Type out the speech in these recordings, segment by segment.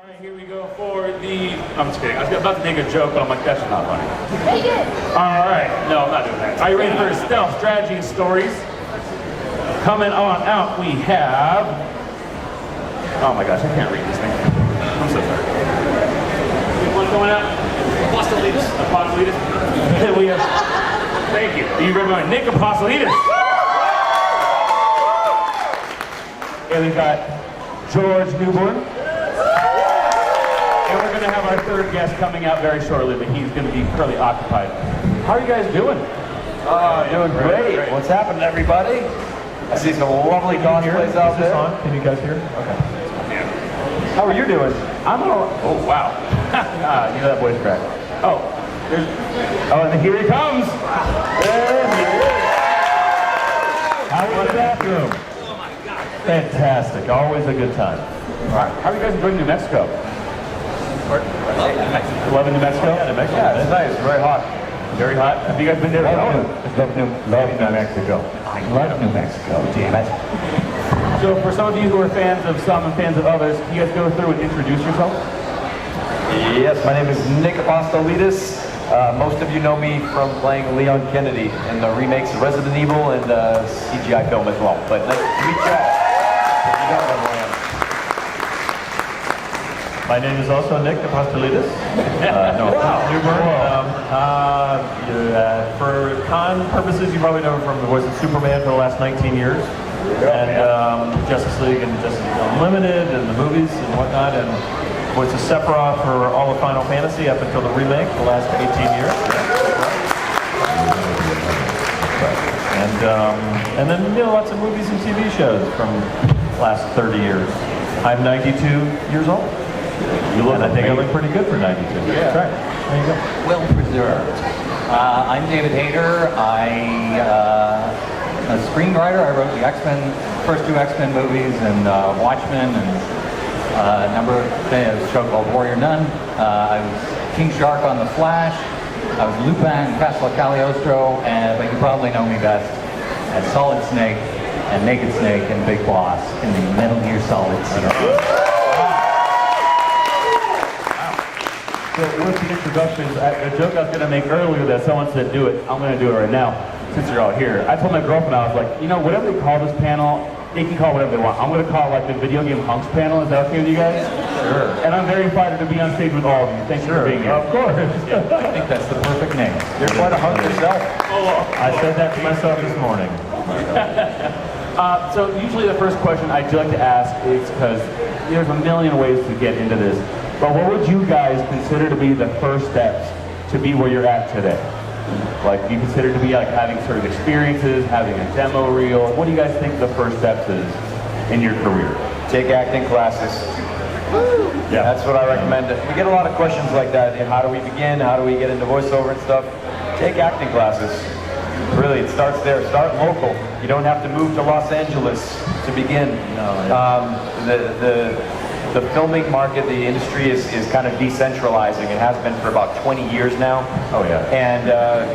Alright, here we go for the... I'm just kidding. I was about to make a joke, but I'm like, that's not funny. Take it! Alright, no, I'm not doing that. Are you ready for stealth strategy and stories? Coming on out, we have... Oh my gosh, I can't read this thing. I'm so sorry. What's going out? Apostolides. Apostolides. We have... Thank you. You ready by Nick Apostolides. And we got George Newbern. And we're going to have our third guest coming out very shortly, but he's going to be currently occupied. How are you guys doing? Doing great. What's happening, everybody? I see some lovely cosplays out there. Can you guys hear? Okay. Yeah. How are you doing? I'm all... Oh, wow. You know that voice crack. Oh, and here he comes. There he is. How was the bathroom? Oh, my God. Fantastic. Always a good time. All right. How are you guys enjoying New Mexico? Loving New Mexico? Yeah, New Mexico. Yeah, it's nice. Very hot. Very hot. Have you guys been there? Love New Mexico. I love New Mexico, damn it. So for some of you who are fans of some and fans of others, can you guys go through and introduce yourself? Yes, my name is Nick Apostolides. Most of you know me from playing Leon Kennedy in the remakes of Resident Evil and CGI film as well. But nice to meet you all. You don't know who I am. My name is also Nick Apostolides. Newbern. For con purposes, you probably know him from the voice of Superman for the last 19 years. And Justice League and Justice League Unlimited and the movies and whatnot. And voice of Sephiroth for all of Final Fantasy up until the remake the last 18 years. And then, you know, lots of movies and TV shows from the last 30 years. I'm 92 years old. You look, and I think I look pretty good for 92. Yeah. That's right. There you go. Well preserved. I'm David Hayter. I'm a screenwriter. I wrote the first two X-Men movies, and Watchmen, and a number of things. A show called Warrior Nun. I was King Shark on The Flash. I was Lupin in Castle Cagliostro, but you probably know me best as Solid Snake and Naked Snake and Big Boss in the Metal Gear Solid series. So with the introductions, a joke I was going to make earlier that someone said do it, I'm going to do it right now since you're all here. I told my girlfriend, I was like, you know, whatever they call this panel, they can call it whatever they want. I'm going to call it like the video game hunks panel. Is that okay with you guys? Sure. And I'm very flattered to be on stage with all of you. Thanks for being here. Of course. I think that's the perfect name. You're quite a hunk yourself. I said that to myself this morning. So usually the first question I do like to ask is, because there's a million ways to get into this, but what would you guys consider to be the first steps to be where you're at today? Like, do you consider to be like having sort of experiences, having a demo reel? What do you guys think the first steps is in your career? Take acting classes. Yeah, That's what I recommend. We get a lot of questions like that. You know, how do we begin? How do we get into voiceover and stuff? Take acting classes. Really, it starts there. Start local. You don't have to move to Los Angeles to begin. The filming market, the industry is kind of decentralizing. It has been for about 20 years now. Oh yeah. And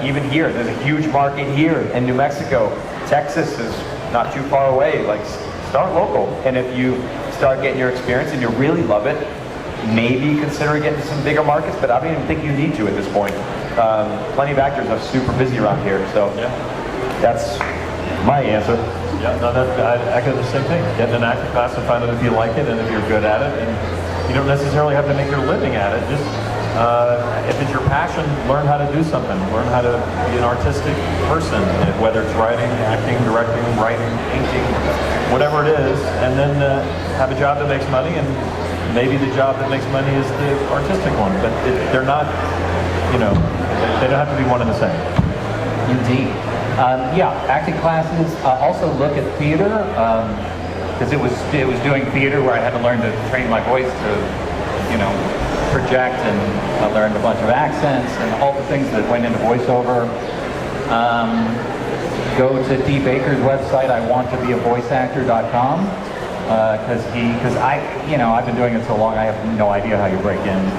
even here, there's a huge market here in New Mexico. Texas is not too far away. Like, start local. And if you start getting your experience and you really love it, maybe consider getting to some bigger markets, but I don't even think you need to at this point. Plenty of actors are super busy around here, so that's my answer. Yeah, no, I echo the same thing. Get in an acting class and find out if you like it and if you're good at it. And you don't necessarily have to make your living at it. Just if it's your passion, learn how to do something. Learn how to be an artistic person, whether it's writing, acting, directing, writing, painting, whatever it is. And then have a job that makes money, and maybe the job that makes money is the artistic one. But they're not, you know, they don't have to be one and the same. Indeed. Acting classes. Also look at theater, because it was doing theater where I had to learn to train my voice to, you know, project, and I learned a bunch of accents and all the things that went into voiceover. Go to D. Baker's website, iwanttobeavoiceactor.com, because I've been doing it so long, I have no idea how you break in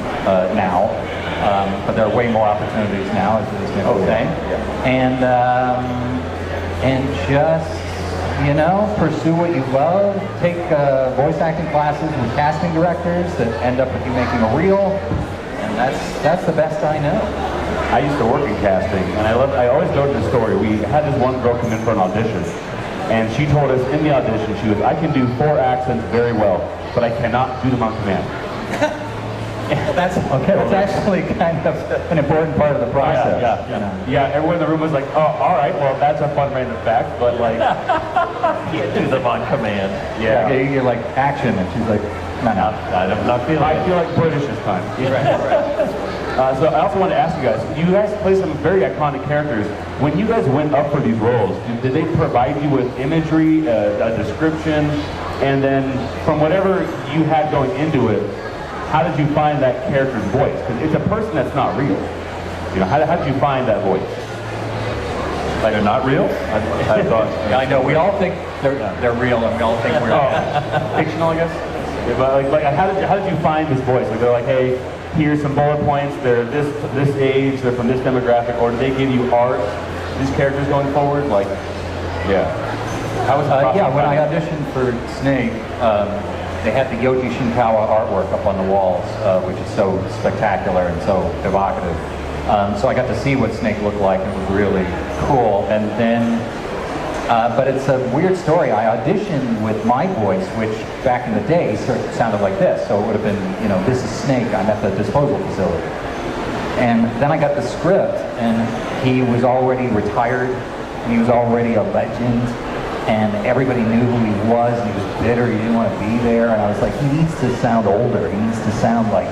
now. But there are way more opportunities now, as Nick was saying. And just, you know, pursue what you love, take voice acting classes with casting directors that end up with you making a reel, and that's the best I know. I used to work in casting, and I always go to the story. We had this one girl come in for an audition, and she told us in the audition, she goes, I can do 4 accents very well, but I cannot do them on command. That's okay. That's actually kind of an important part of the process. Yeah, everyone in the room was like, oh, all right, well, that's a fun random fact, but like, Can't do them on command. yeah. You're like, action, and she's like, no. I'm not feeling I it. feel like British this time. So I also want to ask you guys play some very iconic characters. When you guys went up for these roles, did they provide you with imagery, a description, and then from whatever you had going into it, how did you find that character's voice? Because it's a person that's not real. You know, how did you find that voice? Like they're not real? I thought. Yeah, I know. We all think they're real, and we all think we're Fictional, I guess. Yeah, but like, how did you find this voice? Like they're like, hey, here's some bullet points. They're this age. They're from this demographic. Or did they give you art? These characters going forward, like, yeah. How was the process? yeah, when I auditioned for Snake, they had the Yoji Shinkawa artwork up on the walls, which is so spectacular and so evocative. So I got to see what Snake looked like, and it was really cool. And then, but it's a weird story. I auditioned with my voice, which back in the day sounded like this. So it would have been, you know, this is Snake. I'm at the disposal facility. And then I got the script, and he was already retired, and he was already a legend, and everybody knew who he was, and he was bitter, he didn't want to be there, and I was like, he needs to sound older, he needs to sound like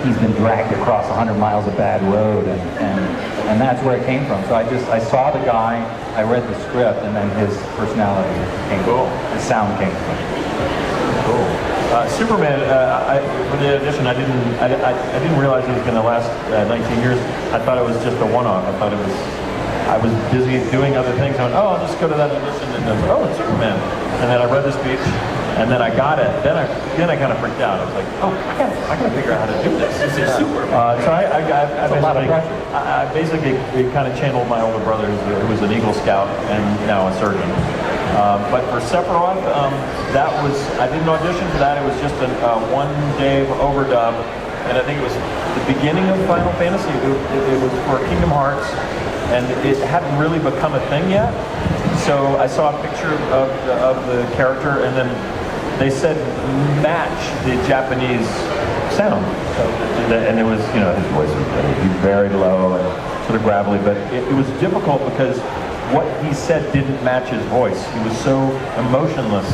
he's been dragged across 100 miles of bad road, and that's where it came from. So I saw the guy, I read the script, and then his personality came, his sound came from. Cool. Superman, for the audition, I didn't realize it was going to last 19 years. I thought it was just a one-off. I was busy doing other things. I went, oh, I'll just go to that audition, and then, oh, it's Superman. And then I read the speech, and then I got it. Then I kind of freaked out. I was like, oh, I gotta figure out how to do this. This is Superman. So I basically kind of channeled my older brother, who was an Eagle Scout and now a surgeon. But for Sephiroth, I didn't audition for that. It was just a one-day overdub, and I think it was the beginning of Final Fantasy. It was for Kingdom Hearts, and it hadn't really become a thing yet. So I saw a picture of the character, and then they said match the Japanese sound. And it was, you know, his voice was very low and sort of gravelly, but it was difficult because what he said didn't match his voice. He was so emotionless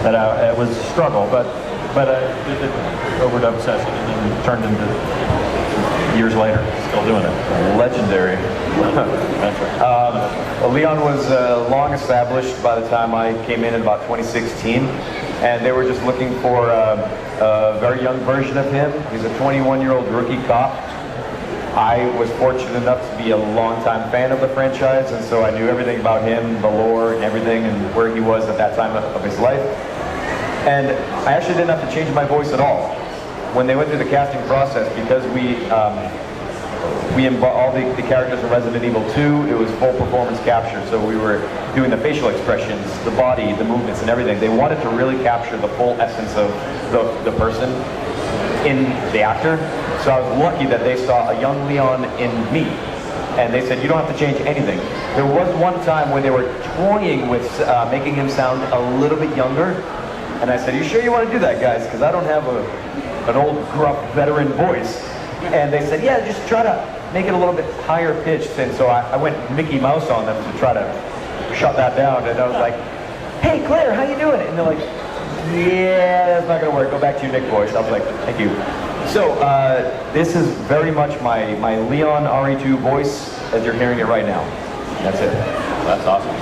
that it was a struggle, but I did the overdub session and then turned into years later, still doing it. Legendary. That's right. Leon was long established by the time I came in about 2016, and they were just looking for a very young version of him. He's a 21-year-old rookie cop. I was fortunate enough to be a longtime fan of the franchise, and so I knew everything about him, the lore and everything, and where he was at that time of his life. And I actually didn't have to change my voice at all. When they went through the casting process, because we all the characters in Resident Evil 2, it was full performance capture, so we were doing the facial expressions, the body, the movements, and everything. They wanted to really capture the full essence of the person in the actor. So I was lucky that they saw a young Leon in me, and they said, you don't have to change anything. There was one time when they were toying with making him sound a little bit younger, and I said, you sure you want to do that, guys? Because I don't have an old, gruff, veteran voice. And they said, yeah, just try to make it a little bit higher pitched. And so I went Mickey Mouse on them to try to shut that down. And I was like, hey, Claire, how you doing? And they're like, yeah, that's not going to work. Go back to your Nick voice. I was like, thank you. So this is very much my Leon RE2 voice as you're hearing it right now. That's it. That's awesome.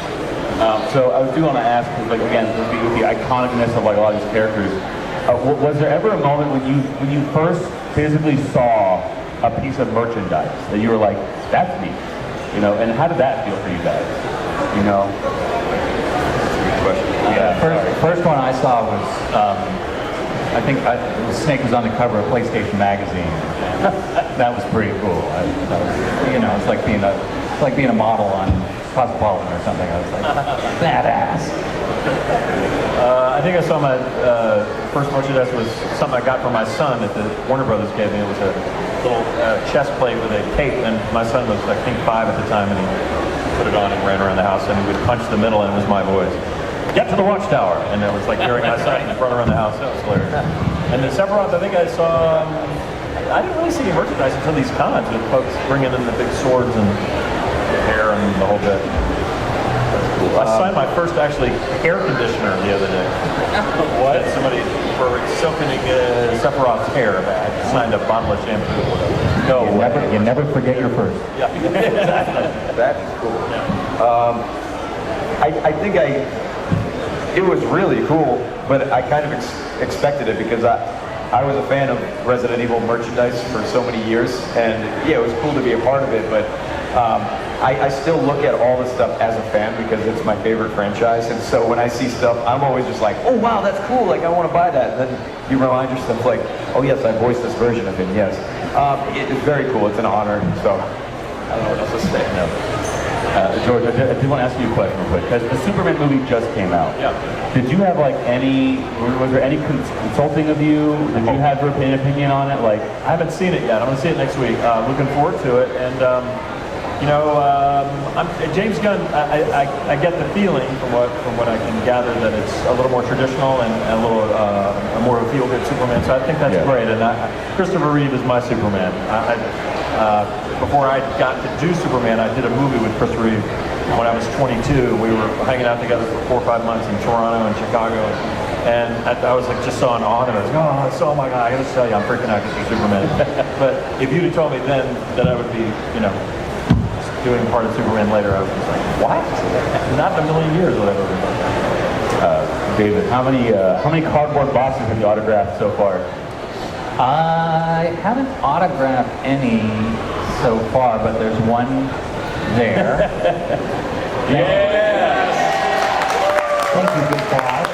So I do want to ask, like, again, with the iconicness of like a lot of these characters, was there ever a moment when you first physically saw a piece of merchandise that you were like, that's me, you know? And how did that feel for you guys? You know? First one I saw was, I think Snake was on the cover of PlayStation magazine. That was pretty cool. You know, it's like being a model on Cosmopolitan or something. I was like, badass. I think I saw my first merchandise was something I got for my son that the Warner Brothers gave me. It was a little chest plate with a cape, and my son was, I think, 5 at the time, and he put it on and ran around the house, and he would punch the middle, and it was my voice. Get to the watchtower! And it was like hearing my son run around the house. That was hilarious. And the Sephiroth, I think I saw, I didn't really see any merchandise until these cons with folks bringing in the big swords and the hair and the whole bit. I signed my first actually hair conditioner the other day. What? Somebody for soaking Sephiroth's hair. I signed a bottle of shampoo or whatever. No, you never forget your first. Yeah, exactly. That's cool. Yeah. I think it was really cool, but I kind of expected it because I was a fan of Resident Evil merchandise for so many years, and yeah, it was cool to be a part of it, but I still look at all this stuff as a fan because it's my favorite franchise, and so when I see stuff, I'm always just like, oh wow, that's cool, like I want to buy that, and then you remind yourself like, oh yes, I voiced this version of him, yes. It's very cool, it's an honor, so I don't know what else to say. No. George, I did want to ask you a question real quick, because the Superman movie just came out. Yeah. Did you have like was there any consulting of you? Did you have an opinion on it? Like, I haven't seen it yet. I'm going to see it next week. Looking forward to it. And, James Gunn, I get the feeling from what I can gather that it's a little more traditional and a little more of a feel-good Superman. So I think that's great. And Christopher Reeve is my Superman. Before I got to do Superman, I did a movie with Christopher Reeve when I was 22. We were hanging out together for 4 or 5 months in Toronto and Chicago. And I was like, just saw an honor. I was like, oh my God, I gotta tell you, I'm freaking out because you're Superman. But if you'd have told me then that I would be, doing part of Superman later, I was just like, what? Not in a million years would I ever be. David, how many cardboard boxes have you autographed so far? I haven't autographed any so far, but there's one there. Yes! Thank you, Big Boss.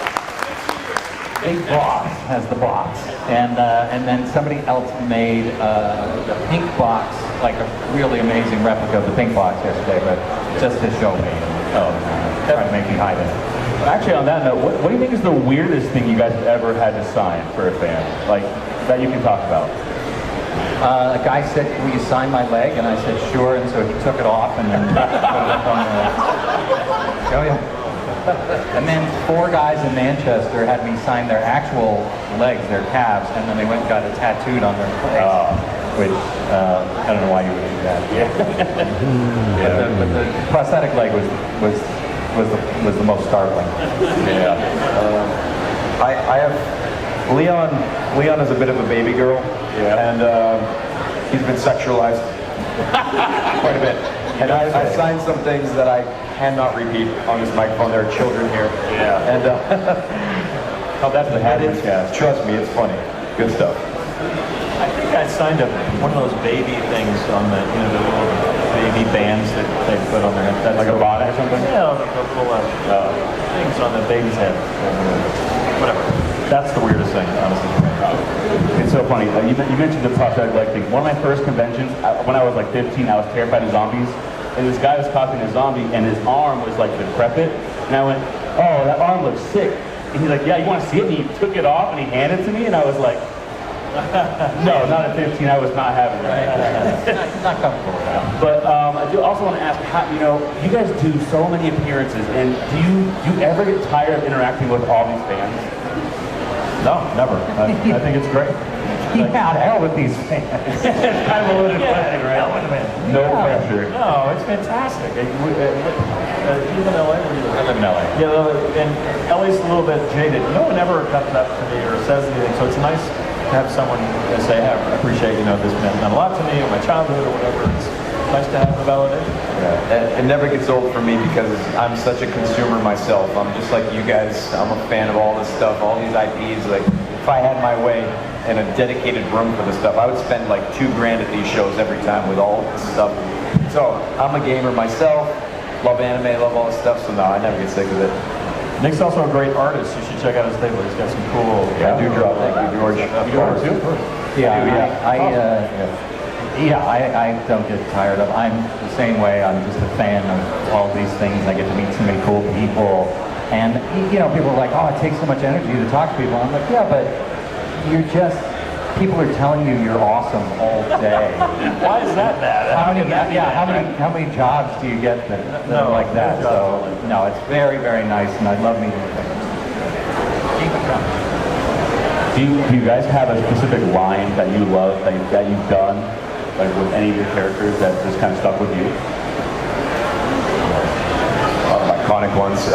Big Boss has the box. And then somebody else made the pink box, like a really amazing replica of the pink box yesterday, but just to show me. Try to make me hide it. Actually, on that note, what do you think is the weirdest thing you guys have ever had to sign for a fan? Like, that you can talk about? A guy said, will you sign my leg? And I said, sure. And so he took it off and then put it up on the... Oh, yeah. And then 4 guys in Manchester had me sign their actual legs, their calves, and then they went and got it tattooed on their legs. Which, I don't know why you would do that. Yeah. But the prosthetic leg was the most startling. Yeah. I have Leon is a bit of a baby girl, and he's been sexualized quite a bit. And I signed some things that I cannot repeat on this microphone. There are children here. Yeah. And That's the Hadley cast. Trust me, it's funny. Good stuff. I think I signed up one of those baby things on the, the little baby bands that they put on their head. That's Like a bonnet or something? Yeah, the little things on the baby's head. Whatever. That's the weirdest thing, honestly. It's so funny. You mentioned the prosthetic leg thing. One of my first conventions, when I was like 15, I was terrified of zombies. And this guy was copying a zombie, and his arm was like decrepit. And I went, oh, that arm looks sick. And he's like, yeah, you want to see it? And he took it off, and he handed it to me, and I was like, no, not at 15. I was not having that. Not comfortable with that. But I do also want to ask, how, you guys do so many appearances, and do you ever get tired of interacting with all these fans? No, never. I think it's great. Yeah, to hell with these fans. It's kind of a loaded question, right? No pressure. No, it's fantastic. You live in LA? I live in LA. Yeah, and LA's a little bit jaded. No one ever comes up to me or says anything, so it's nice to have someone say, hey, I appreciate, this meant a lot to me, or my childhood, or whatever. It's nice to have the validation. Yeah. It never gets old for me because I'm such a consumer myself. I'm just like you guys. I'm a fan of all this stuff, all these IPs. Like, if I had my way and a dedicated room for this stuff, I would spend like $2,000 at these shows every time with all this stuff. So I'm a gamer myself. Love anime, love all this stuff. So no, I never get sick of it. Nick's also a great artist. You should check out his table. He's got some cool... I do draw. Thank you, George. You do art too? I don't get tired of. I'm the same way. I'm just a fan of all these things. I get to meet so many cool people. And people are like, oh, it takes so much energy to talk to people. I'm like, yeah, but people are telling you you're awesome all day. Why is that bad? How many jobs do you get that are like that? So no, it's very, very nice, and I love meeting with them. Keep it coming. Do you guys have a specific line that you love that you've done, like with any of your characters that just kind of stuck with you? Iconic ones.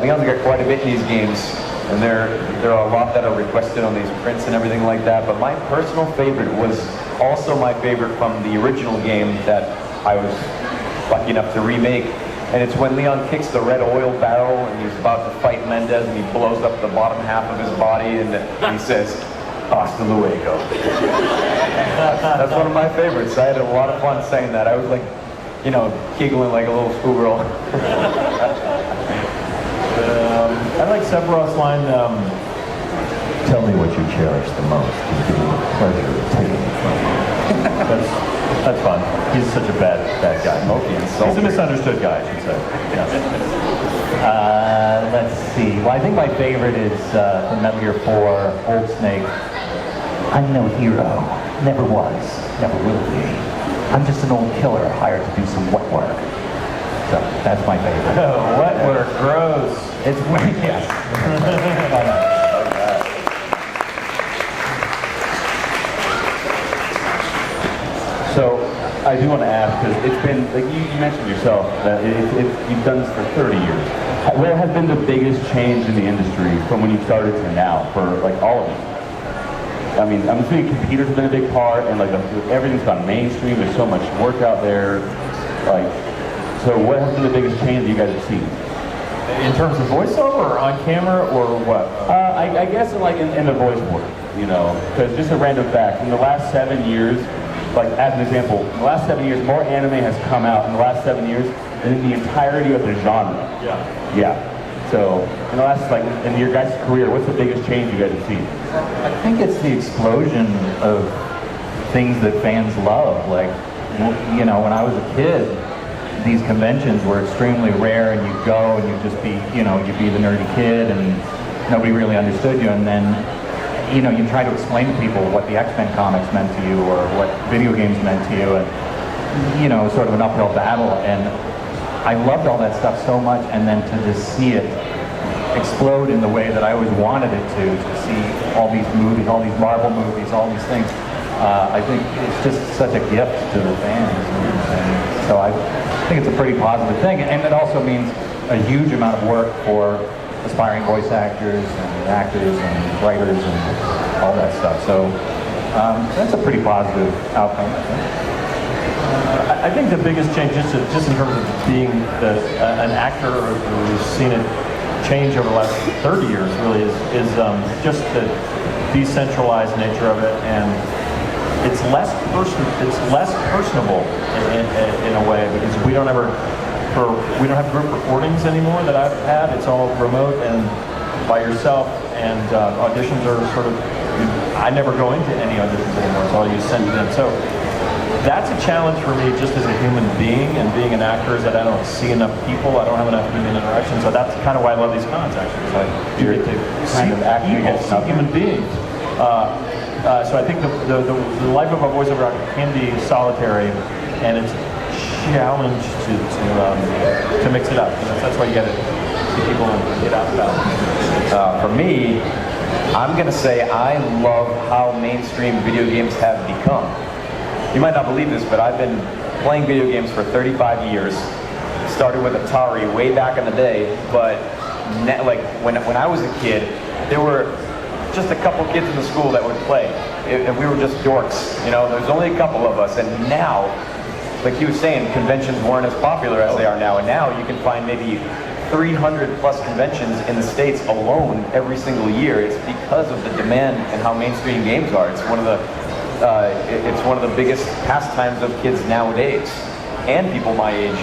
Leon's got quite a bit in these games, and there are a lot that are requested on these prints and everything like that, but my personal favorite was also my favorite from the original game that I was lucky enough to remake, and it's when Leon kicks the red oil barrel and he's about to fight Mendez and he blows up the bottom half of his body and he says, "Hasta luego." That's one of my favorites. I had a lot of fun saying that. I was like, giggling like a little schoolgirl. I like Sephiroth's line, tell me what you cherish the most and give me the pleasure of taking it from you. That's fun. He's such a bad guy. He's a misunderstood guy, I should say. Yes. Let's see. Well, I think my favorite is from Metal Gear 4, Old Snake. I'm no hero. Never was. Never will be. I'm just an old killer hired to do some wet work. So that's my favorite. Oh, wet work, gross. It's yes. So I do want to ask, because it's been, like you mentioned yourself, that you've done this for 30 years. What has been the biggest change in the industry from when you started to now for like all of you? I mean, I'm assuming computers have been a big part, and like everything's gone mainstream. There's so much work out there. Like, so what has been the biggest change that you guys have seen? In terms of voiceover, or on camera, or what? I guess like in the voice work, because just a random fact, in the last 7 years, like as an example, in the last 7 years, more anime has come out in the last 7 years than in the entirety of the genre. Yeah. So, in the last, in your guys' career, what's the biggest change you guys have seen? I think it's the explosion of things that fans love. Like, when I was a kid, these conventions were extremely rare, and you'd go and you'd just be, you'd be the nerdy kid, and nobody really understood you, and then, you try to explain to people what the X-Men comics meant to you, or what video games meant to you, and, sort of an uphill battle, and I loved all that stuff so much, and then to just see it explode in the way that I always wanted it to see all these movies, all these Marvel movies, all these things. I think it's just such a gift to the fans, and so I think it's a pretty positive thing, and it also means a huge amount of work for aspiring voice actors and actors and writers and all that stuff. So that's a pretty positive outcome, I think. I think the biggest change, just in terms of being an actor who's seen it change over the last 30 years, really, is just the decentralized nature of it, and it's less personable in a way, because we don't have group recordings anymore that I've had. It's all remote and by yourself, and auditions are sort of, I never go into any auditions anymore. It's all you send to them. So that's a challenge for me, just as a human being, and being an actor, is that I don't see enough people. I don't have enough human interaction. So that's kind of why I love these cons, actually. So you get to see people, see human beings. So I think the life of a voiceover actor can be solitary, and it's a challenge to mix it up. That's why you got to see people and get out and about. For me, I'm going to say I love how mainstream video games have become. You might not believe this, but I've been playing video games for 35 years. Started with Atari way back in the day, but when I was a kid, there were just a couple kids in the school that would play, and we were just dorks. There's only a couple of us, and now, like he was saying, conventions weren't as popular as they are now, and now you can find maybe 300 plus conventions in the States alone every single year. It's because of the demand and how mainstream games are. It's one of the biggest pastimes of kids nowadays, and people my age.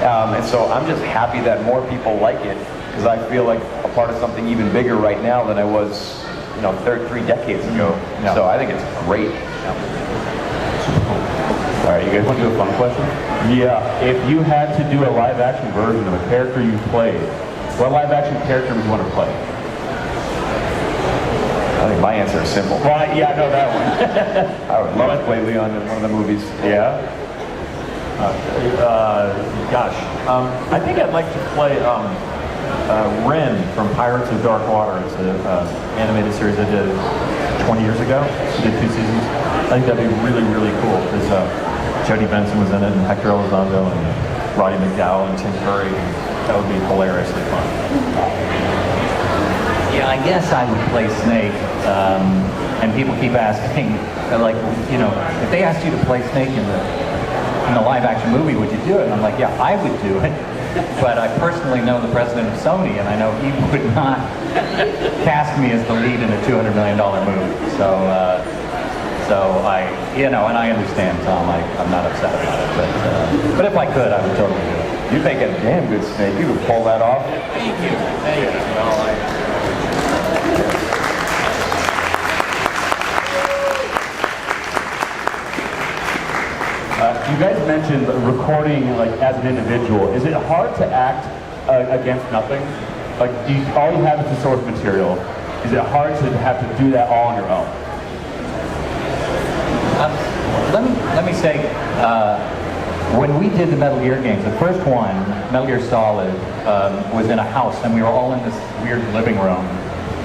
And so I'm just happy that more people like it, because I feel like a part of something even bigger right now than I was, 3 decades ago. Yeah. So I think it's great. All right, you guys want to do a fun question? Yeah. If you had to do a live action version of a character you played, What live action character would you want to play? I think my answer is simple. Well, yeah, I know that one. I would love to play Leon in one of the movies. Yeah. I think I'd like to play Ren from Pirates of Dark Water. It's an animated series I did 20 years ago. I did 2 seasons. I think that'd be really, really cool because Jodie Benson was in it, and Hector Elizondo, and Roddy McDowell, and Tim Curry. That would be hilariously fun. Yeah, I guess I would play Snake. And people keep asking, like, you know, if they asked you to play Snake in the live action movie, would you do it? And I'm like, yeah, I would do it. But I personally know the president of Sony, and I know he would not cast me as the lead in a $200 million movie. So I, you know, and I understand, Tom. I'm not upset about it. But if I could, I would totally do it. You make a damn good Snake. You could pull that off. Thank you. Well, You guys mentioned recording like as an individual. Is it hard to act against nothing? Like all you have is the source material. Is it hard to have to do that all on your own? let me say, when we did the Metal Gear games, the first one, Metal Gear Solid, was in a house, and we were all in this weird living room.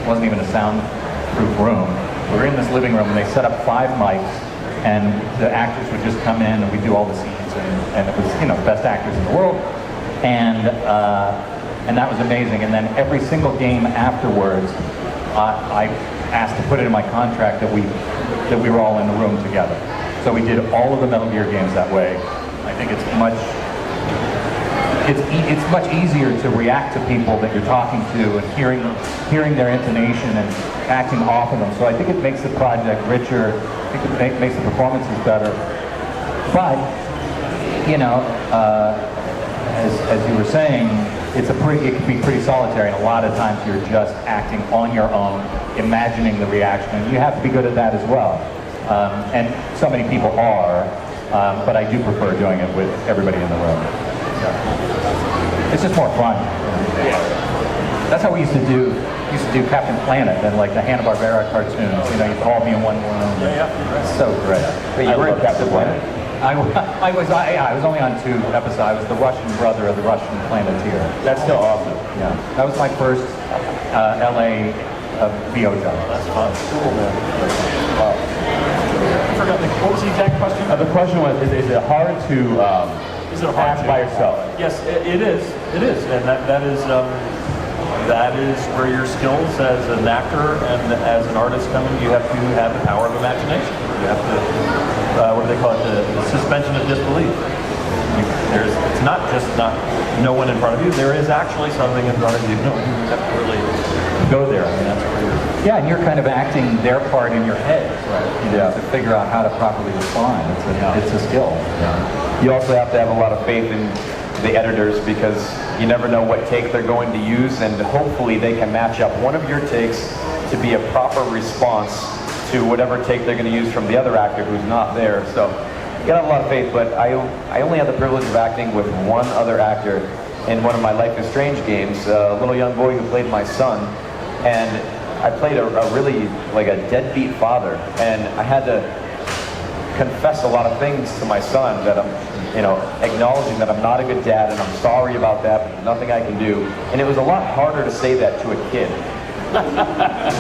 It wasn't even a soundproof room. We were in this living room, and they set up 5 mics. And the actors would just come in, and we'd do all the scenes, and it was, you know, best actors in the world, and that was amazing. And then every single game afterwards, I asked to put it in my contract that we were all in the room together. So we did all of the Metal Gear games that way. I think it's much easier to react to people that you're talking to and hearing their intonation and acting off of them. So I think it makes the project richer. I think it makes the performances better. But, you know, as you were saying, it can be pretty solitary, and a lot of times you're just acting on your own, imagining the reaction, and you have to be good at that as well. And so many people are, but I do prefer doing it with everybody in the room. It's just more fun. That's how we used to do Captain Planet and like the Hanna-Barbera cartoons. You know, you'd all be in one room. It's so great. Wait, you were in Captain Planet? I was only on 2 episodes. I was the Russian brother of the Russian Planeteer. That's still awesome. Yeah, that was my first LA VO job. That's fun. Cool, man. Wow. I forgot what was the exact question? The question was, is it hard to act by yourself? Yes, it is. It is, and that is where your skills as an actor and as an artist come in. You have to have the power of imagination. You have to, what do they call it, the suspension of disbelief. It's not just no one in front of you. There is actually something in front of you. You have to really go there. I mean, that's where you're... Yeah, and you're kind of acting their part in your head, right? You know, to figure out how to properly respond. It's a skill. Yeah. You also have to have a lot of faith in the editors, because you never know what take they're going to use, and hopefully they can match up one of your takes to be a proper response to whatever take they're going to use from the other actor who's not there. So you gotta have a lot of faith, but I only had the privilege of acting with one other actor in one of my Life is Strange games, a little young boy who played my son, and I played a really, like a deadbeat father, and I had to confess a lot of things to my son that I'm, you know, acknowledging that I'm not a good dad and I'm sorry about that, but there's nothing I can do. And it was a lot harder to say that to a kid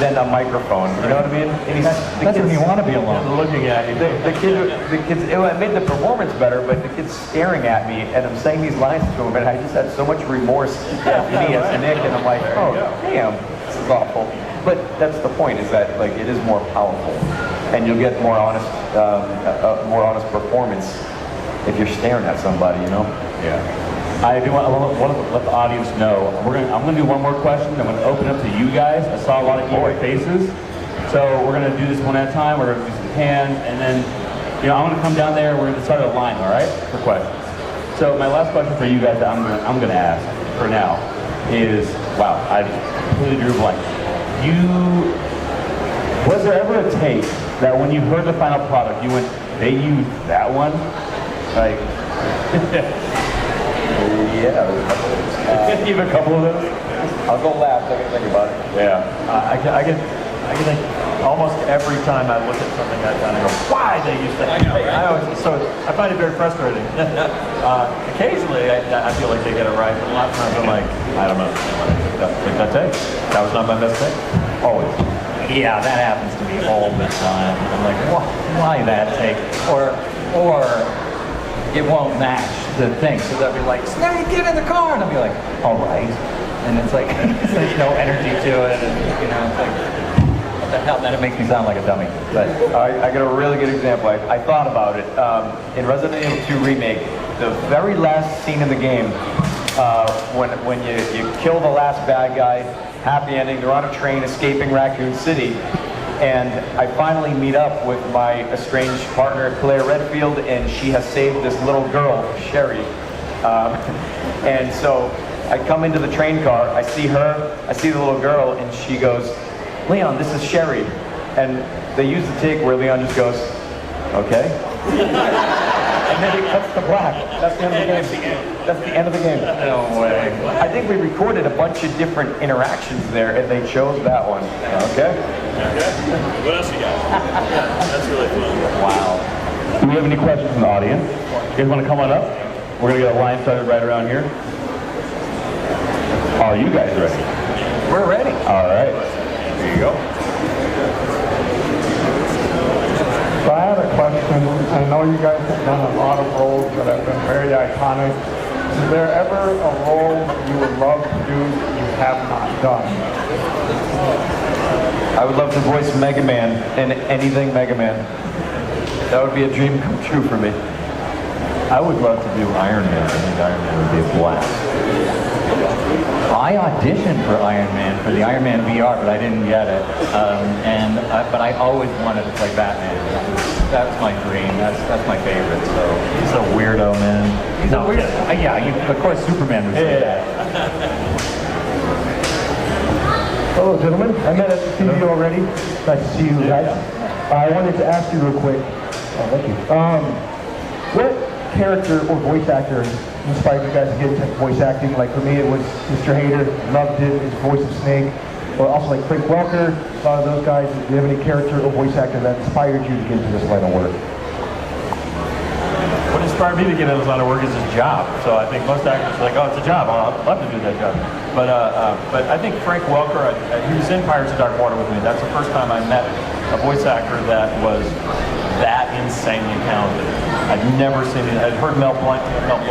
than a microphone, you know what I mean? And that's when you want to be alone. Looking at you. The kids, it made the performance better, but the kid's staring at me, and I'm saying these lines to him, and I just had so much remorse as me as Nick, and I'm like, oh, damn, this is awful. But that's the point, is that like it is more powerful, and you'll get more honest performance if you're staring at somebody, you know? Yeah. I want to let the audience know. I'm going to do one more question. I'm going to open up to you guys. I saw a lot of eager faces. So we're going to do this one at a time. We're going to do some hands, and then, you know, I'm going to come down there. We're going to start a line, all right, for questions. So my last question for you guys that I'm going to ask for now is, wow, I completely drew a blank. Was there ever a take that when you heard the final product, you went, they used that one? Like, Yeah. give a couple of those. I'll go last. I can think about it. Yeah. I can think almost every time I look at something I've done, I go, why they used to. I find it very frustrating. Occasionally, I feel like they get it right, but a lot of times I'm like, I don't know. Take that take. That was not my best take. Always. Yeah, that happens to me all the time. I'm like, why that take? Or it won't match the thing. So they'll be like, Snake, get in the car! And I'll be like, all right. And it's like, there's no energy to it. And, you know, it's like, what the hell? Then it makes me sound like a dummy. But I got a really good example. I thought about it. In Resident Evil 2 Remake, the very last scene in the game, when you kill the last bad guy, happy ending, they're on a train escaping Raccoon City, and I finally meet up with my estranged partner, Claire Redfield, and she has saved this little girl, Sherry. And so I come into the train car, I see her, I see the little girl, and she goes, Leon, this is Sherry. And they use the take where Leon just goes, okay. And then he cuts to black. That's the end of the game. That's the end of the game. no way. I think we recorded a bunch of different interactions there, and they chose that one. Okay? What else you got? That's really fun. Wow. Do we have any questions from the audience? You guys want to come on up? We're going to get a line started right around here. Are you guys ready? We're ready. All right. Here you go. So I had a question. I know you guys have done a lot of roles that have been very iconic. Is there ever a role you would love to do that you have not done? I would love to voice Mega Man in anything Mega Man. That would be a dream come true for me. I would love to do Iron Man. I think Iron Man would be a blast. I auditioned for Iron Man, for the Iron Man VR, but I didn't get it. But I always wanted to play Batman. That's my dream. That's my favorite. So He's a weirdo, man. he's a weird. Of course, Superman would say that. Hello, gentlemen. I met at the studio already. Nice to see you guys. I wanted to ask you real quick. Oh, thank you. What character or voice actor inspired you guys to get into voice acting? Like for me, it was Mr. Hayter. Loved it. His voice of Snake. Or also like Frank Welker. A lot of those guys. Do you have any character or voice actor that inspired you to get into this line of work? What inspired me to get into this line of work is his job. So I think most actors are like, oh, it's a job. I'd love to do that job. But I think Frank Welker, he was in Pirates of Dark Water with me. That's the first time I met a voice actor that was that insanely talented. I'd never seen it. I'd heard Mel Blanc from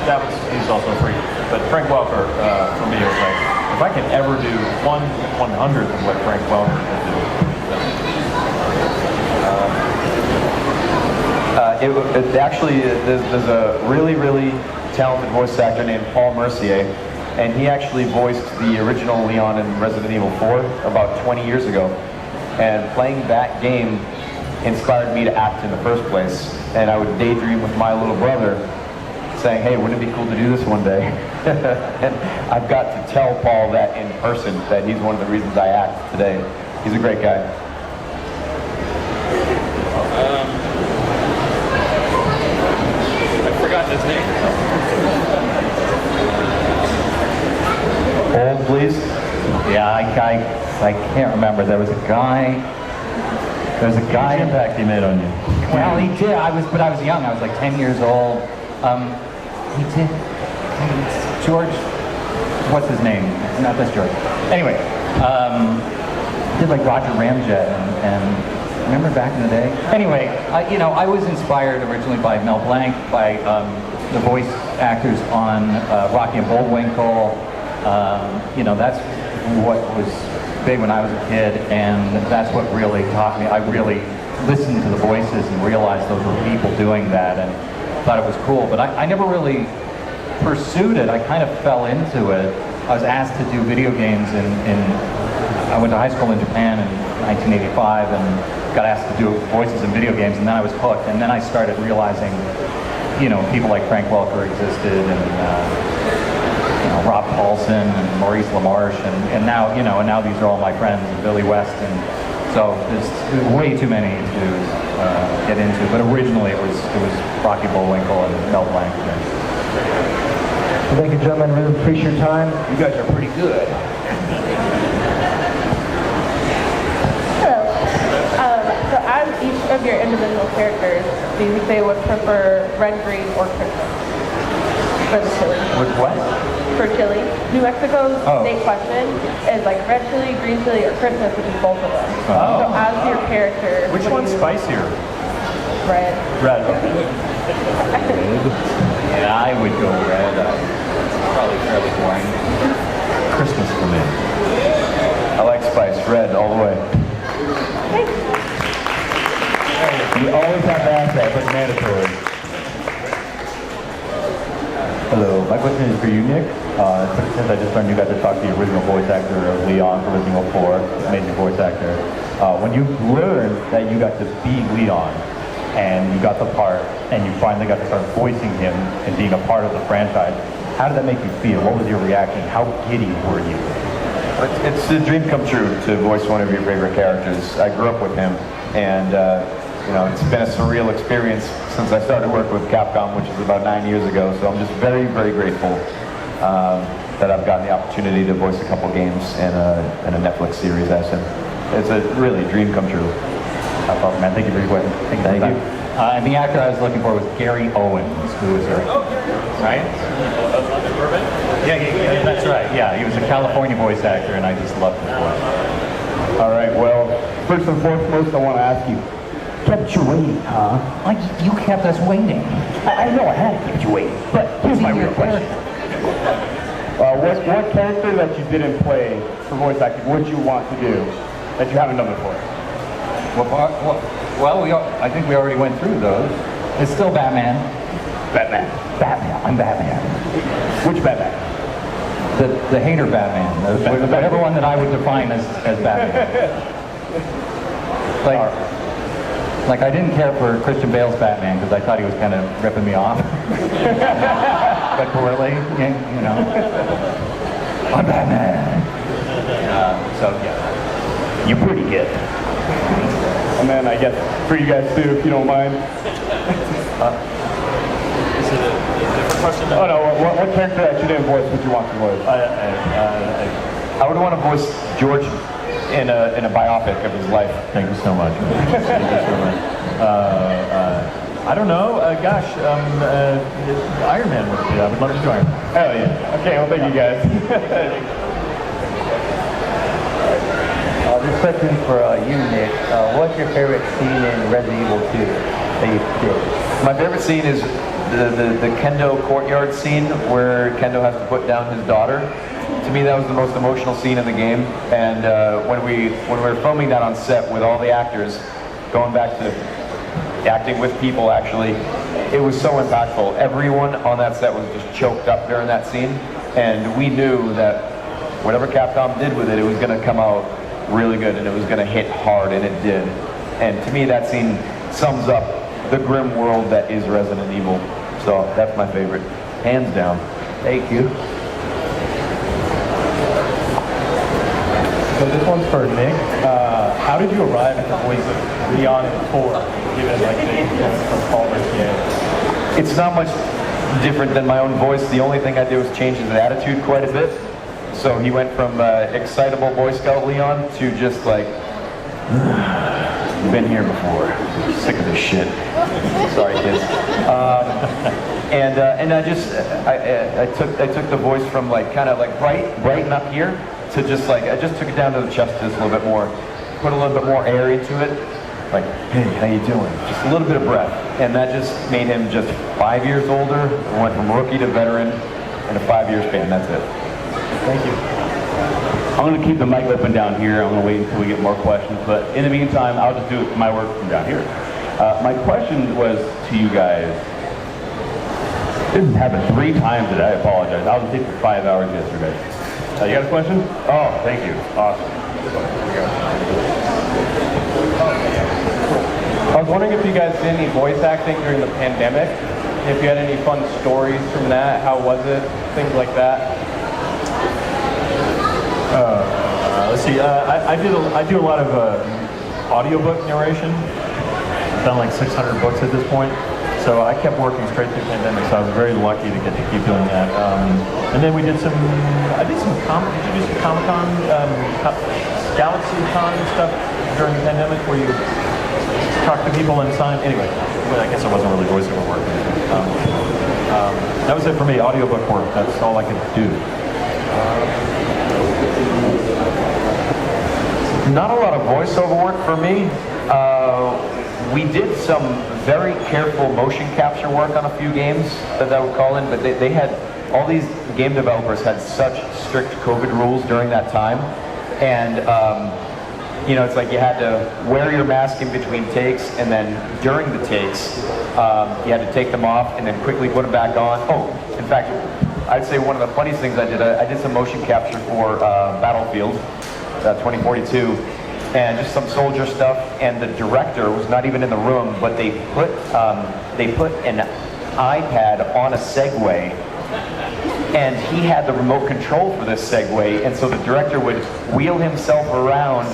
that was he's also free. But Frank Welker for me was like, if I could ever do 1/100th of what Frank Welker could do. There's a really, really talented voice actor named Paul Mercier, and he actually voiced the original Leon in Resident Evil 4 about 20 years ago. And playing that game inspired me to act in the first place. And I would daydream with my little brother, saying, hey, wouldn't it be cool to do this one day? And I've got to tell Paul that in person, that he's one of the reasons I act today. He's a great guy. I forgot his name. Hold, please. Yeah, I can't remember. There was a guy. There's a guy. Huge impact he made on you. Well, he did. I was young. I was like 10 years old. He did. George. What's his name? Not this George. Anyway, did like Roger Ramjet and remember back in the day. Anyway, I was inspired originally by Mel Blanc, by the voice actors on Rocky and Bullwinkle. That's what was big when I was a kid, and that's what really taught me. I really listened to the voices and realized those were people doing that, and thought it was cool. But I never really pursued it. I kind of fell into it. I was asked to do video games I went to high school in Japan in 1985 and got asked to do voices in video games, and then I was hooked. And then I started realizing, people like Frank Welker existed, and Rob Paulson and Maurice LaMarche, and now these are all my friends, and Billy West, and so there's way too many to get into. But originally it was Rocky Bullwinkle and Mel Blanc. Thank you, gentlemen. Really appreciate your time. You guys are pretty good. Hello. So as each of your individual characters, do you think they would prefer red, green, or Christmas for the chili? With what? For chili. New Mexico's Oh. state question is like red chili, green chili, or Christmas, which is both of them. Oh. So as your character, Which would one's you- spicier? Red. Red. Yeah, I would go red. Probably fairly boring. Christmas for me. I like spice. Red all the way. You always have to ask that, but it's mandatory. Hello, my question is for you, Nick. Since I just learned you got to talk to the original voice actor of Leon for Resident Evil 4, amazing voice actor. When you learned that you got to be Leon, and you got the part, and you finally got to start voicing him and being a part of the franchise, how did that make you feel? What was your reaction? How giddy were you? It's a dream come true to voice one of your favorite characters. I grew up with him, and it's been a surreal experience since I started working with Capcom, which is about 9 years ago. So I'm just very, very grateful that I've gotten the opportunity to voice a couple games and a Netflix series as him. It's a really dream come true. That's awesome, man. Thank you for your question. Thank you. And the actor I was looking for was Gary Owens, who was right? Yeah, that's right. Yeah, he was a California voice actor, and I just loved his voice. All right, well, first and foremost, I want to ask you, kept you waiting, huh? Like, you kept us waiting. I know I had to keep you waiting, but here's my real question. What character that you didn't play for voice acting would you want to do that you haven't done before? I think we already went through those. It's still Batman. Batman. I'm Batman. Which Batman? The hater Batman. Whatever one that I would define as Batman. Like I didn't care for Christian Bale's Batman because I thought he was kind of ripping me off. But poorly, you know. I'm Batman. So yeah. You're pretty good. And then I guess for you guys too, if you don't mind. Is it a different question? Oh no, what character that you didn't voice would you want to voice? I would want to voice George in a biopic of his life. Thank you so much. Thank you so much. I don't know. Iron Man would be. I would love to join. Hell yeah. Okay, well thank you guys. This question for you, Nick. What's your favorite scene in Resident Evil 2 that you did? My favorite scene is the Kendo courtyard scene where Kendo has to put down his daughter. To me, that was the most emotional scene in the game. And when we were filming that on set with all the actors, going back to acting with people, actually, it was so impactful. Everyone on that set was just choked up during that scene, and we knew that whatever Capcom did with it, it was going to come out really good, and it was going to hit hard, and it did. And to me, that scene sums up the grim world that is Resident Evil. So that's my favorite, hands down. Thank you. So this one's for Nick. How did you arrive at the voice of Leon in 4, given like the influence from Paul Mercier? It's not much different than my own voice. The only thing I did was change his attitude quite a bit. So he went from excitable Boy Scout Leon to just like, been here before, sick of this shit. Sorry, kids. And I took the voice from like kind of like brighten up here to just like I just took it down to the chest just a little bit more, put a little bit more air into it. Like, hey, how you doing? Just a little bit of breath, and that just made him just 5 years older. Went from rookie to veteran in a 5-year span. That's it. Thank you. I'm going to keep the mic open down here. I'm going to wait until we get more questions. But in the meantime, I'll just do my work from down here. My question was to you guys. This has happened 3 times today. I apologize. I was asleep for 5 hours yesterday. You got a question? Oh, thank you. Awesome. I was wondering if you guys did any voice acting during the pandemic. If you had any fun stories from that, how was it? Things like that. Let's see. I do a lot of audiobook narration. I've done like 600 books at this point. So I kept working straight through the pandemic, so I was very lucky to get to keep doing that. And then I did some did you do some Comic-Con, Galaxy Con and stuff during the pandemic where you talk to people and sign? Anyway, I guess it wasn't really voiceover work. That was it for me, audiobook work. That's all I could do. Not a lot of voiceover work for me. We did some very careful motion capture work on a few games that I would call in, but they had, all these game developers had such strict COVID rules during that time. And, you know, it's like you had to wear your mask in between takes, and then during the takes, you had to take them off and then quickly put them back on. Oh, in fact, I'd say one of the funniest things I did some motion capture for Battlefield 2042. And just some soldier stuff, and the director was not even in the room, but they put an iPad on a Segway, and he had the remote control for this Segway, and so the director would wheel himself around,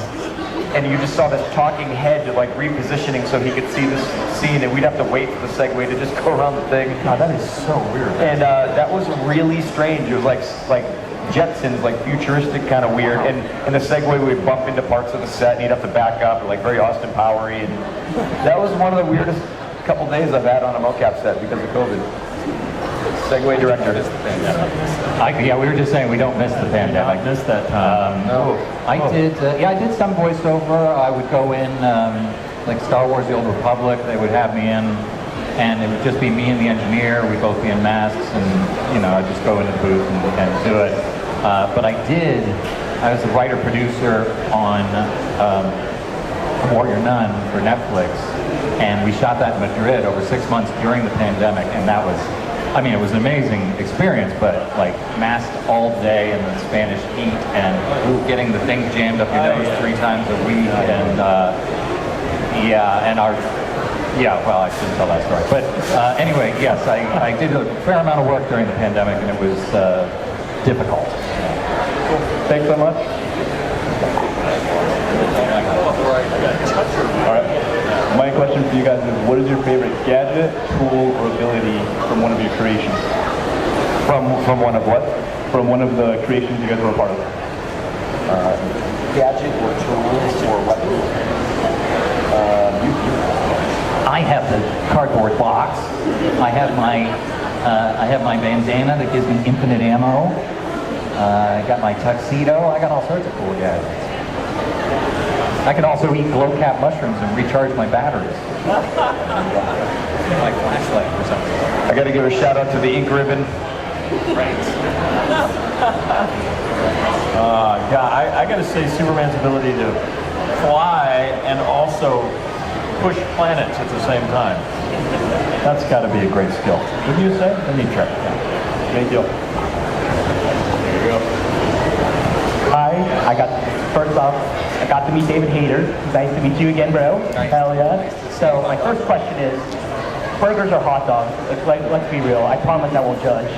and you just saw this talking head like repositioning so he could see this scene, and we'd have to wait for the Segway to just go around the thing. God, that is so weird. And that was really strange. It was like Jetsons, like futuristic, kind of weird, and in the Segway we'd bump into parts of the set and you'd have to back up, like very Austin Powery, and that was one of the weirdest couple days I've had on a mocap set because of COVID. Segway director. Yeah, we were just saying we don't miss the pandemic. I missed that time. I did some voiceover. I would go in, like Star Wars: The Old Republic, they would have me in, and it would just be me and the engineer. We'd both be in masks, and, you know, I'd just go into the booth and do it. But I was the writer-producer on Warrior Nun for Netflix, and we shot that in Madrid over 6 months during the pandemic, and that was, I mean, it was an amazing experience, but like masked all day in the Spanish heat and getting the thing jammed up your nose 3 times a week, and well, I shouldn't tell that story. But anyway, yes, I did a fair amount of work during the pandemic, and it was difficult. Cool. Thanks so much. All right. My question for you guys is, what is your favorite gadget, tool, or ability from one of your creations? From one of what? From one of the creations you guys were a part of. Gadget or tools or weapon? I have the cardboard box. I have my bandana that gives me infinite ammo. I got my tuxedo. I got all sorts of cool gadgets. I can also eat glow-cap mushrooms and recharge my batteries. My flashlight or something. I got to give a shout out to the ink ribbon. Right. God, I got to say Superman's ability to fly and also push planets at the same time. That's got to be a great skill. Wouldn't you say? Let me check. Thank you. Hi, first off, I got to meet David Hayter. Nice to meet you again, bro. Nice. Hell yeah. So my first question is, burgers or hot dogs? Let's be real. I promise I won't judge.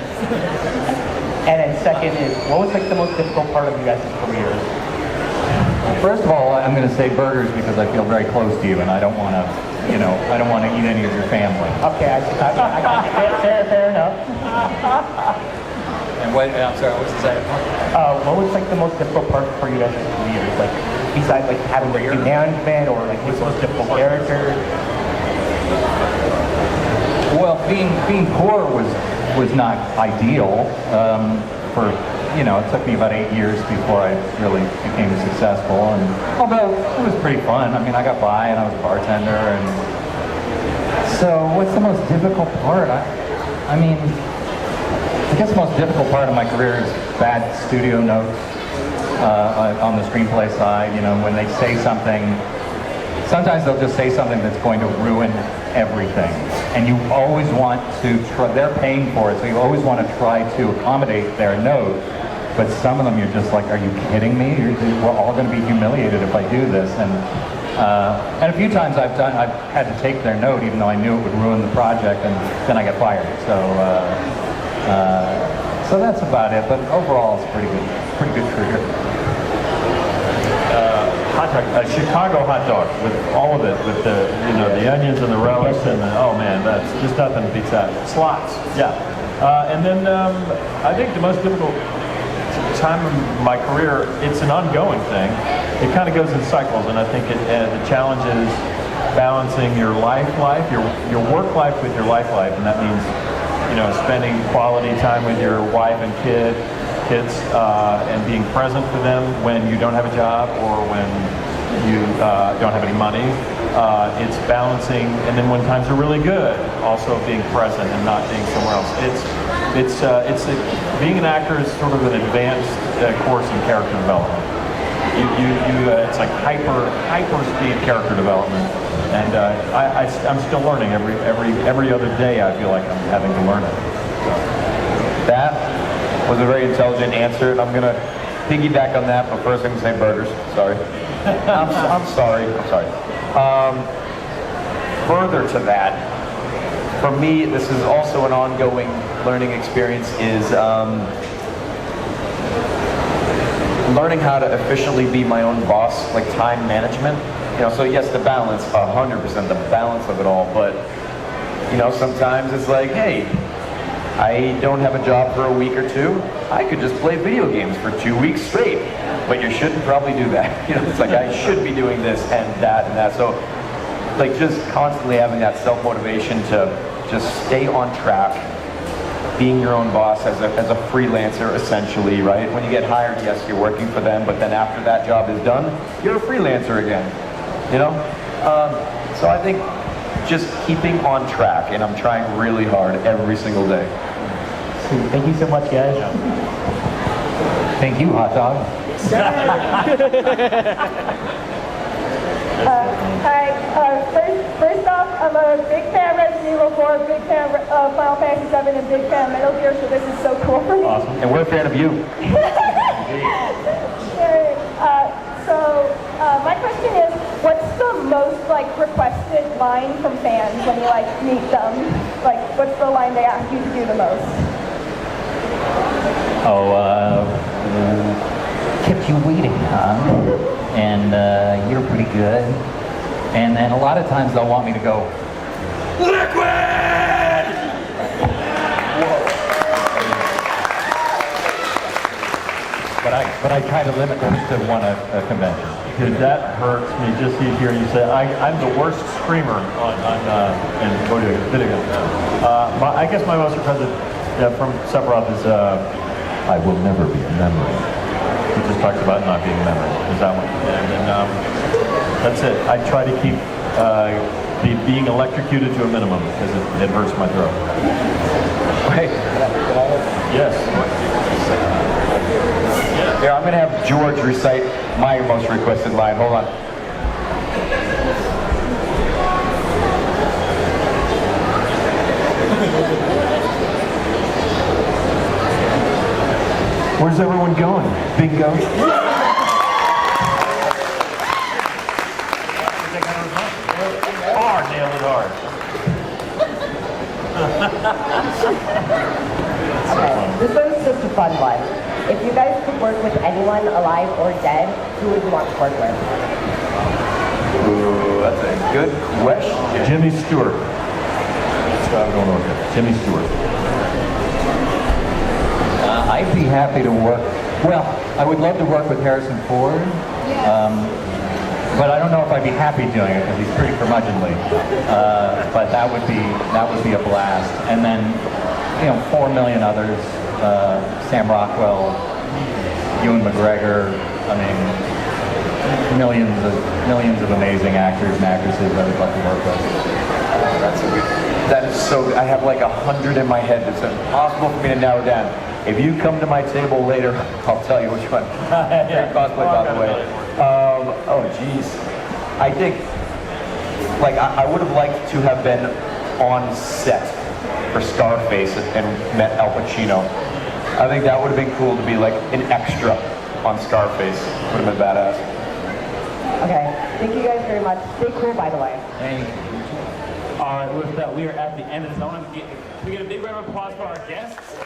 And then second is, what was like the most difficult part of you guys' careers? First of all, I'm going to say burgers because I feel very close to you, and I don't want to, I don't want to eat any of your family. Okay, I got you. Fair enough. And I'm sorry, what was the second part? What was like the most difficult part for you guys' careers? Like besides like having to do management or like what's the most difficult character? Well, being poor was not ideal. It took me about 8 years before I really became successful, and although it was pretty fun. I mean, I got by and I was a bartender, and so what's the most difficult part? I guess the most difficult part of my career is bad studio notes on the screenplay side. When they say something, sometimes they'll just say something that's going to ruin everything, and you always want to try, they're paying for it, so you always want to try to accommodate their note. But some of them you're just like, are you kidding me? We're all going to be humiliated if I do this. And a few times I've had to take their note, even though I knew it would ruin the project, and then I get fired. So that's about it. But overall, it's a pretty good career. Hot dog, Chicago hot dog with all of it, with the the onions and the relish and oh man, That's just nothing beats that. Slots, yeah. And then I think the most difficult time of my career, it's an ongoing thing. It kind of goes in cycles, and I think the challenge is balancing your life, your work life with your life, and that means, you know, spending quality time with your wife and kids, and being present for them when you don't have a job or when you don't have any money. It's balancing, and then when times are really good, also being present and not being somewhere else. Being an actor is sort of an advanced course in character development. It's like hyper speed character development, and I'm still learning every other day. I feel like I'm having to learn it. So. That was a very intelligent answer, and I'm gonna piggyback on that. But first, I'm gonna say burgers. Sorry. I'm sorry. Further to that, for me, this is also an ongoing learning experience. Is learning how to efficiently be my own boss, like time management. You know, so yes, the balance, 100%, the balance of it all. But you know, sometimes it's like, hey, I don't have a job for a week or two. I could just play video games for 2 weeks straight. But you shouldn't probably do that. You know, it's like I should be doing this and that and that. So, like, just constantly having that self-motivation to just stay on track, being your own boss as a freelancer, essentially, right? When you get hired, yes, you're working for them, but then after that job is done, you're a freelancer again, you know? So I think just keeping on track, and I'm trying really hard every single day. Thank you so much, guys. Thank you, hot dog. Hi. First off, I'm a big fan of Resident Evil 4, big fan of Final Fantasy 7, and big fan of Metal Gear, so this is so cool for me. Awesome. And we're a fan of you. My question is, what's the most requested line from fans when you meet them? Like, what's the line they ask you to do the most? Kept you waiting, huh? And you're pretty good. And then a lot of times they'll want me to go, liquid! But I try to limit those to one a convention. Dude, that hurts me just to hear you say, I'm the worst screamer in video games. I guess my most requested from Sephiroth is, I will never be a memory. He just talks about not being a memory. Is that one? And that's it. I try to keep being electrocuted to a minimum because it hurts my throat. Wait, yes. Here, I'm going to have George recite my most requested line. Hold on. Where's everyone going? Bingo. Hard, nailed it hard. Okay, this one's just a fun one. If you guys could work with anyone alive or dead, who would you want to work with? Ooh, that's a good question. Jimmy Stewart. That's what I'm going with. Jimmy Stewart. I'd be happy to work. Well, I would love to work with Harrison Ford, but I don't know if I'd be happy doing it because he's pretty curmudgeonly. But that would be a blast. And then, 4 million others: Sam Rockwell, Ewan McGregor. I mean, millions of amazing actors and actresses I would love to work with. That is so good. I have like 100 in my head. It's impossible for me to narrow down. If you come to my table later, I'll tell you which one. Great cosplay, by the way. Oh, geez. I think, I would have liked to have been on set for Scarface and met Al Pacino. I think that would have been cool to be like an extra on Scarface. Would have been badass. Okay, thank you guys very much. Stay cool, by the way. Thank you. All right, with that, we are at the end of the zone. Can we get a big round of applause for our guests?